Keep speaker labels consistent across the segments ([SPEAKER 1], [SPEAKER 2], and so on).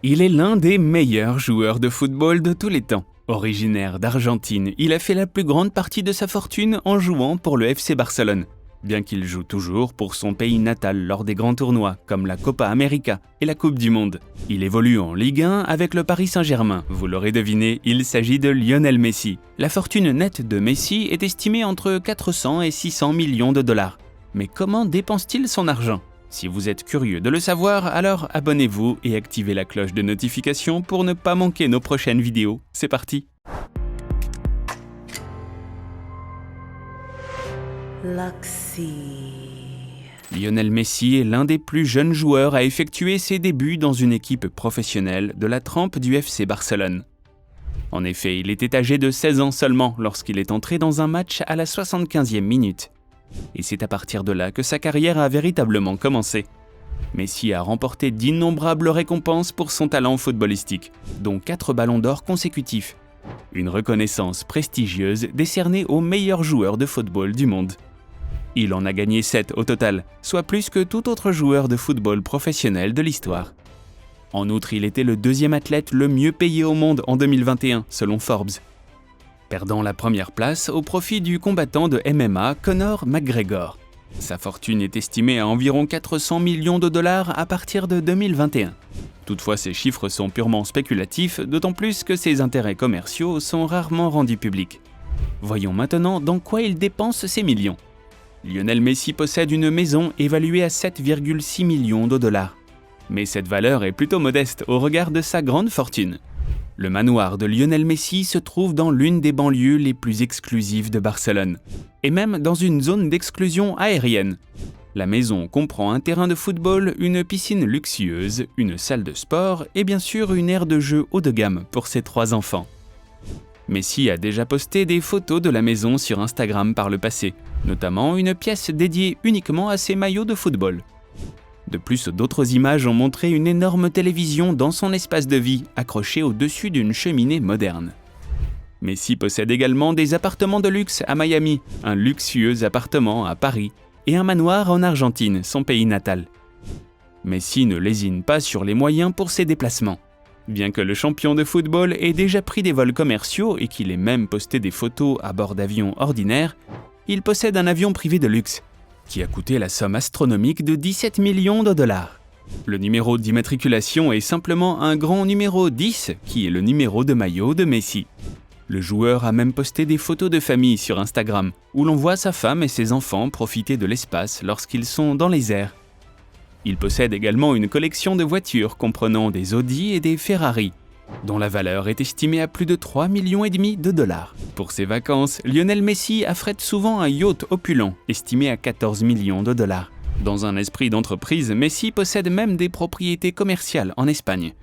[SPEAKER 1] Il est l'un des meilleurs joueurs de football de tous les temps. Originaire d'Argentine, il a fait la plus grande partie de sa fortune en jouant pour le FC Barcelone, bien qu'il joue toujours pour son pays natal lors des grands tournois comme la Copa América et la Coupe du Monde. Il évolue en Ligue 1 avec le Paris Saint-Germain. Vous l'aurez deviné, il s'agit de Lionel Messi. La fortune nette de Messi est estimée entre 400 et 600 millions de dollars. Mais comment dépense-t-il son argent ? Si vous êtes curieux de le savoir, alors abonnez-vous et activez la cloche de notification pour ne pas manquer nos prochaines vidéos. C'est parti! Lionel Messi est l'un des plus jeunes joueurs à effectuer ses débuts dans une équipe professionnelle de la trempe du FC Barcelone. En effet, il était âgé de 16 ans seulement lorsqu'il est entré dans un match à la 75e minute. Et c'est à partir de là que sa carrière a véritablement commencé. Messi a remporté d'innombrables récompenses pour son talent footballistique, dont 4 ballons d'or consécutifs. Une reconnaissance prestigieuse décernée aux meilleurs joueurs de football du monde. Il en a gagné 7 au total, soit plus que tout autre joueur de football professionnel de l'histoire. En outre, il était le deuxième athlète le mieux payé au monde en 2021, selon Forbes, perdant la première place au profit du combattant de MMA Conor McGregor. Sa fortune est estimée à environ 400 millions de dollars à partir de 2021. Toutefois, ces chiffres sont purement spéculatifs, d'autant plus que ses intérêts commerciaux sont rarement rendus publics. Voyons maintenant dans quoi il dépense ses millions. Lionel Messi possède une maison évaluée à 7,6 millions de dollars. Mais cette valeur est plutôt modeste au regard de sa grande fortune. Le manoir de Lionel Messi se trouve dans l'une des banlieues les plus exclusives de Barcelone, et même dans une zone d'exclusion aérienne. La maison comprend un terrain de football, une piscine luxueuse, une salle de sport et bien sûr une aire de jeu haut de gamme pour ses 3 enfants. Messi a déjà posté des photos de la maison sur Instagram par le passé, notamment une pièce dédiée uniquement à ses maillots de football. De plus, d'autres images ont montré une énorme télévision dans son espace de vie, accrochée au-dessus d'une cheminée moderne. Messi possède également des appartements de luxe à Miami, un luxueux appartement à Paris et un manoir en Argentine, son pays natal. Messi ne lésine pas sur les moyens pour ses déplacements. Bien que le champion de football ait déjà pris des vols commerciaux et qu'il ait même posté des photos à bord d'avions ordinaires, il possède un avion privé de luxe, qui a coûté la somme astronomique de 17 millions de dollars. Le numéro d'immatriculation est simplement un grand numéro 10, qui est le numéro de maillot de Messi. Le joueur a même posté des photos de famille sur Instagram, où l'on voit sa femme et ses enfants profiter de l'espace lorsqu'ils sont dans les airs. Il possède également une collection de voitures comprenant des Audi et des Ferrari, dont la valeur est estimée à plus de 3,5 millions de dollars. Pour ses vacances, Lionel Messi affrète souvent un yacht opulent, estimé à 14 millions de dollars. Dans un esprit d'entreprise, Messi possède même des propriétés commerciales en Espagne.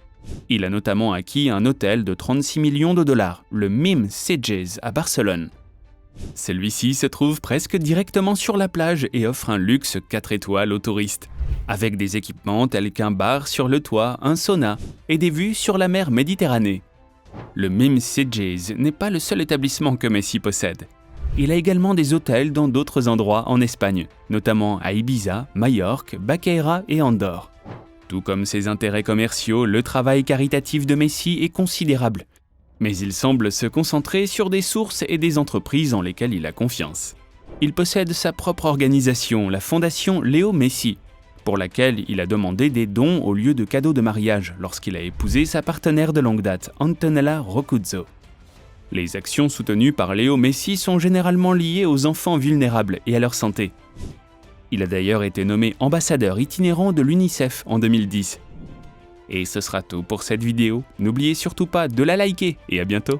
[SPEAKER 1] Il a notamment acquis un hôtel de 36 millions de dollars, le Mim Sitges à Barcelone. Celui-ci se trouve presque directement sur la plage et offre un luxe 4 étoiles aux touristes, avec des équipements tels qu'un bar sur le toit, un sauna et des vues sur la mer Méditerranée. Le Mim Sitges n'est pas le seul établissement que Messi possède. Il a également des hôtels dans d'autres endroits en Espagne, notamment à Ibiza, Majorque, Baqueira et Andorre. Tout comme ses intérêts commerciaux, le travail caritatif de Messi est considérable. Mais il semble se concentrer sur des sources et des entreprises en lesquelles il a confiance. Il possède sa propre organisation, la fondation Léo Messi, pour laquelle il a demandé des dons au lieu de cadeaux de mariage lorsqu'il a épousé sa partenaire de longue date, Antonella Roccuzzo. Les actions soutenues par Léo Messi sont généralement liées aux enfants vulnérables et à leur santé. Il a d'ailleurs été nommé ambassadeur itinérant de l'UNICEF en 2010. Et ce sera tout pour cette vidéo. N'oubliez surtout pas de la liker et à bientôt.